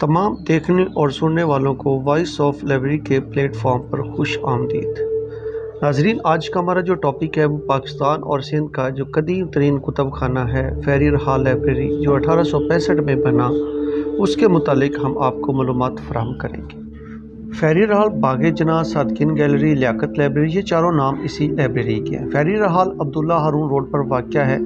तमाम देखने और सुनने वालों को वॉइस ऑफ लाइब्रेरी के प्लेटफॉर्म पर खुश आमदीद। नाजरीन, आज का हमारा जो टॉपिक है वो पाकिस्तान और सिंध का जो कदीम तरीन कुतब खाना है फहरिर हॉल लाइब्रेरी जो 1865 में बना, उसके मुतालिक हम आपको मालूमात फराहम करेंगे। फहरिर हॉल, बाग जना, सादकिन गैलरी, लियाकत लाइब्रेरी, ये चारों नाम इसी लाइब्रेरी के हैं। फहरिर हॉल अब्दुल्ला हारून रोड पर वाक़या है।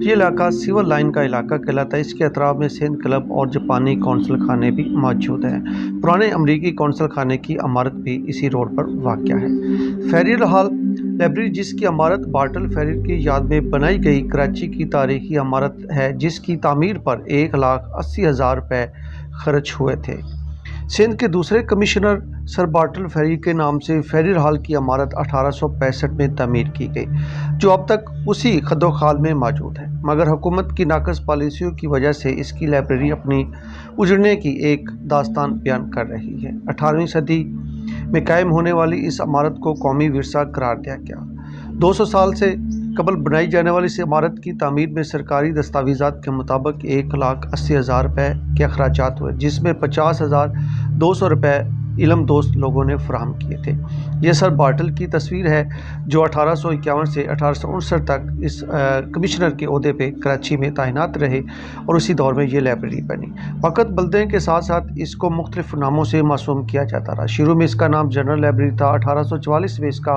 ये इलाका सिविल लाइन का इलाका कहलाता है। इसके अतराफ में सिंध क्लब और जापानी कौंसल खाने भी मौजूद हैं। पुराने अमरीकी कौंसल खाने की इमारत भी इसी रोड पर वाक़या है। फहरिर हॉल लाइब्रेरी, जिसकी इमारत बार्टल फहरिर की याद में बनाई गई, कराची की तारीखी इमारत है, जिसकी तामीर पर 1,80,000 रुपये खर्च हुए थे। सिंध के दूसरे कमिश्नर सर बार्टल फहरिर के नाम से फहरिर हॉल की इमारत 1865 में तामीर की गई, जो अब तक उसी खदोखाल में मौजूद है, मगर हुकूमत की नाकस पॉलिसियों की वजह से इसकी लाइब्रेरी अपनी उजड़ने की एक दास्तान बयान कर रही है। 18वीं सदी में कायम होने वाली इस इमारत को कौमी विरसा करार दिया गया। 200 साल से कबल बनाई जाने वाली इस इमारत की तामीर में सरकारी दस्तावेज़ात के मुताबिक 1,80,000 रुपये के अखराजात हुए, जिसमें 50,200 रुपये इल्म दोस्त लोगों ने फराहम किए थे। यह सर बार्टल की तस्वीर है, जो 1851 से 1859 तक इस कमिश्नर के ओहदे पे कराची में तैनात रहे और उसी दौर में ये लाइब्रेरी बनी। वक़्त बदलने के साथ साथ इसको मुख्तलिफ नामों से मासूम किया जाता रहा। शुरू में इसका नाम जनरल लाइब्रेरी था। 1844 में इसका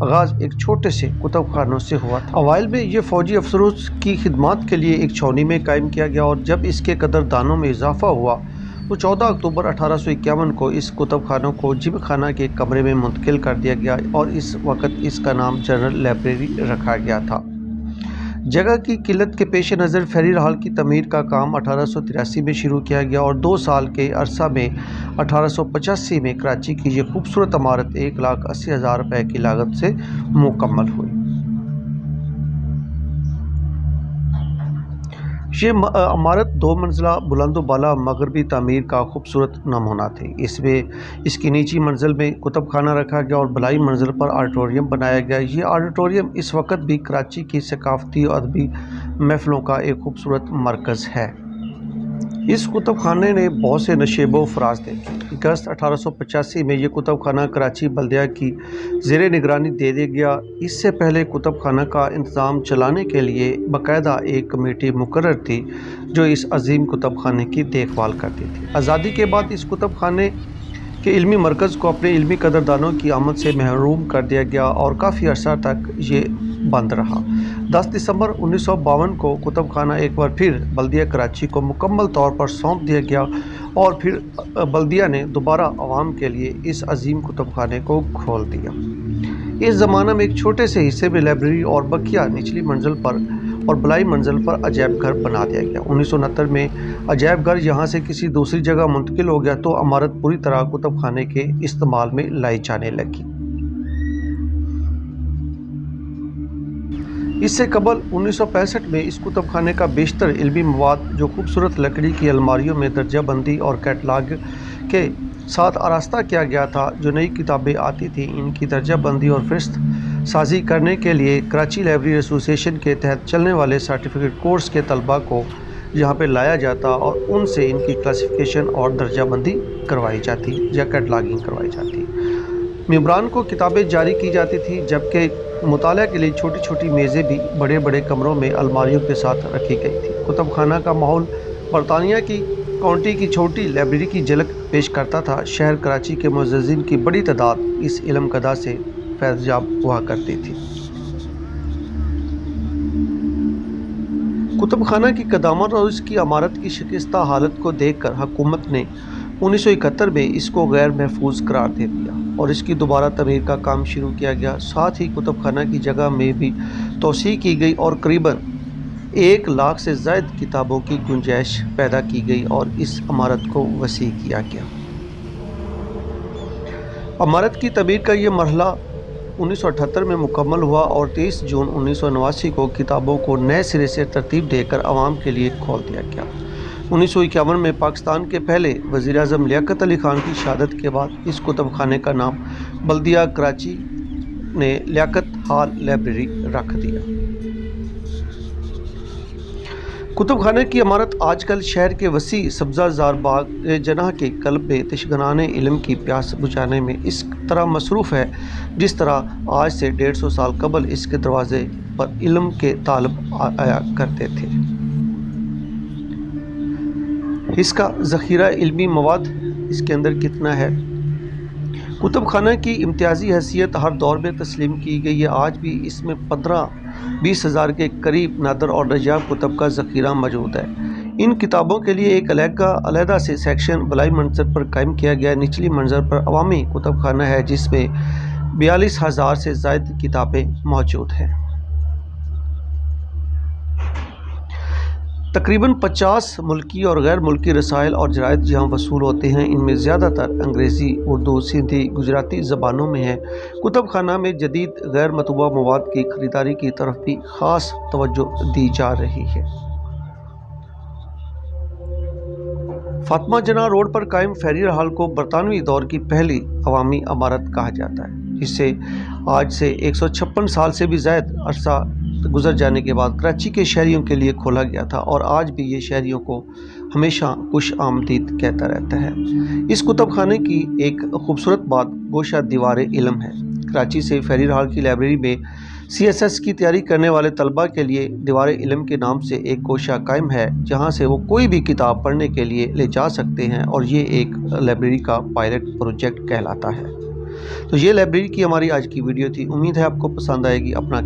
आगाज़ एक छोटे से कुतब खानों से हुआ था। अवाइल में ये फ़ौजी अफसरों की खिदमत के लिए एक छावनी में कायम किया गया और जब इसके कदरदानों में इजाफा हुआ तो 14 अक्टूबर 1851 को इस कुतब खानों को जिम खाना के कमरे में मुंतकिल कर दिया गया और इस वक्त इसका नाम जनरल लाइब्रेरी रखा गया था। जगह की किल्लत के पेश नज़र फहरिर हॉल की तमीर का काम 1883 में शुरू किया गया और 2 साल के अरसा में 1885 में कराची की ये खूबसूरत इमारत 1,80,000 रुपये की लागत से मुकम्मल हुई। ये इमारत 2 मंजिला बुलंद बाला मगरबी तामीर का खूबसूरत नमूना थी। इसमें इसकी नीची मंजिल में कुतब खाना रखा गया और बलाई मंजिल पर ऑडिटोरियम बनाया गया। ये ऑडिटोरियम इस वक्त भी कराची की सकाफती और अदबी महफिलों का एक खूबसूरत मरकज़ है। इस कुतब खाने ने बहुत से नशेबो फराज देखे। अगस्त 1885 में ये कुतब खाना कराची बल्दिया की ज़ेरे निगरानी दे दिया गया। इससे पहले कुतब खाना का इंतज़ाम चलाने के लिए बाकायदा एक कमेटी मुकर्रर थी, जो इस अजीम कुतब खाने की देखभाल करती थी। आज़ादी के बाद इस कुतब खाने के इल्मी मरकज़ को अपने इल्मी कदरदानों की आमद से महरूम कर दिया गया और काफ़ी अर्सा तक ये बंद रहा। 10 दिसंबर 1952 को कुतब खाना एक बार फिर बल्दिया कराची को मुकम्मल तौर पर सौंप दिया गया और फिर बल्दिया ने दोबारा आवाम के लिए इस अजीम कुतब खाने को खोल दिया। इस ज़माने में एक छोटे से हिस्से में लाइब्रेरी और बकिया निचली मंजिल पर और बलाई मंजिल पर अजायब घर बना दिया गया। 1969 में अजायब घर यहाँ से किसी दूसरी जगह मुंतकिल हो गया तो इमारत पूरी तरह कुतब खाने के इस्तेमाल में लाई जाने लगी। इससे कबल 1965 में इस कुतब खाने का बेशतर इल्मी मवाद, जो खूबसूरत लकड़ी की अलमारियों में दर्जा बंदी और कैटलाग के साथ आरास्ता किया गया था, जो नई किताबें आती थी, इनकी दर्जा बंदी और फहरिस्त साजी करने के लिए कराची लाइब्रेरी एसोसिएशन के तहत चलने वाले सर्टिफिकेट कोर्स के तलबा को यहाँ पे लाया जाता और उनसे इनकी क्लासिफिकेशन और दर्जा बंदी करवाई जाती या कैटलागिंग करवाई जाती। मेंबरान को किताबें जारी की जाती थी, जबकि मुताला के लिए छोटी छोटी मेज़ें भी बड़े बड़े कमरों में अलमारियों के साथ रखी गई थी। कुतब खाना का माहौल बरतानिया की काउंटी की छोटी लाइब्रेरी की झलक पेश करता था। शहर कराची के मुअज़्ज़िज़ीन की बड़ी तादाद इस इल्म कदा से फैज़याब हुआ करती थी। कुतब खाना की कदामत और इसकी इमारत की शिकस्ता हालत को देखकर हुकूमत ने 1971 में इसको गैर महफूज करार दे दिया और इसकी दोबारा तमीर का काम शुरू किया गया। साथ ही कुतब खाना की जगह में भी तोसी की गई और करीबन 1 लाख से ज़ायद किताबों की गुंजाइश पैदा की गई और इस इमारत को वसी किया गया। इमारत की तमीर का ये मरहला 1978 में मुकम्मल हुआ और 23 जून 1989 को किताबों को नए सिरे से तरतीब देकर आवाम के लिए खोल दिया गया। 1951 में पाकिस्तान के पहले वज़ीर-ए-आज़म लियाकत अली खान की शहादत के बाद इस कुतब खाने का नाम बल्दिया कराची ने लियाकत हॉल लाइब्रेरी रख दिया। कुतुब खाने की इमारत आजकल शहर के वसी सब्ज़ाज़ार बाग जनाह के कल्ब में तिशगनाने इल्म की प्यास बुझाने में इस तरह मसरूफ़ है जिस तरह आज से 150 साल कबल इसके दरवाज़े पर इल्म के तालब आया करते थे। इसका ज़ख़ीरा इल्मी मवाद इसके अंदर कितना है? कुतुब खाना की इम्तियाज़ी हैसियत हर दौर में तस्लीम की गई है। आज भी इसमें 15-20 हज़ार के करीब नादर और नजायब कुतुब का ज़ख़ीरा मौजूद है। इन किताबों के लिए एक अलहदा से सेक्शन बलाई मंजर पर कायम किया गया। निचली मंजर पर अवामी कुतुब खाना है जिसमें 42,000 से ज़ायद किताबें मौजूद हैं। तकरीबन 50 मुल्की और गैर मुल्की रसायल और जराइद जहाँ वसूल होते हैं। इनमें ज़्यादातर अंग्रेज़ी, उर्दू, सिंधी, गुजराती ज़बानों में है। कुतुब खाना में जदीद गैर मतबूआ मवाद की ख़रीदारी की तरफ भी ख़ास तवज्जो दी जा रही है। फातिमा जनाह रोड पर कायम फेरियर हॉल को बरतानवी दौर की पहली अवामी इमारत कहा जाता है, जिसे आज से 156 साल से भी ज़्यादा अरसा गुजर जाने के बाद कराची के शहरियों के लिए खोला गया था और आज भी ये शहरियों को हमेशा खुश आमदीद कहता रहता है। इस कुतुब खाने की एक खूबसूरत बात गोशा दीवार इल्म है। कराची से फेरियर हॉल की लाइब्रेरी में CSS की तैयारी करने वाले तलबा के लिए दीवार इल्म के नाम से एक गोशा कायम है जहां से वो कोई भी किताब पढ़ने के लिए ले जा सकते हैं और ये एक लाइब्रेरी का पायलट प्रोजेक्ट कहलाता है। तो ये लाइब्रेरी की हमारी आज की वीडियो थी। उम्मीद है आपको पसंद आएगी। अपना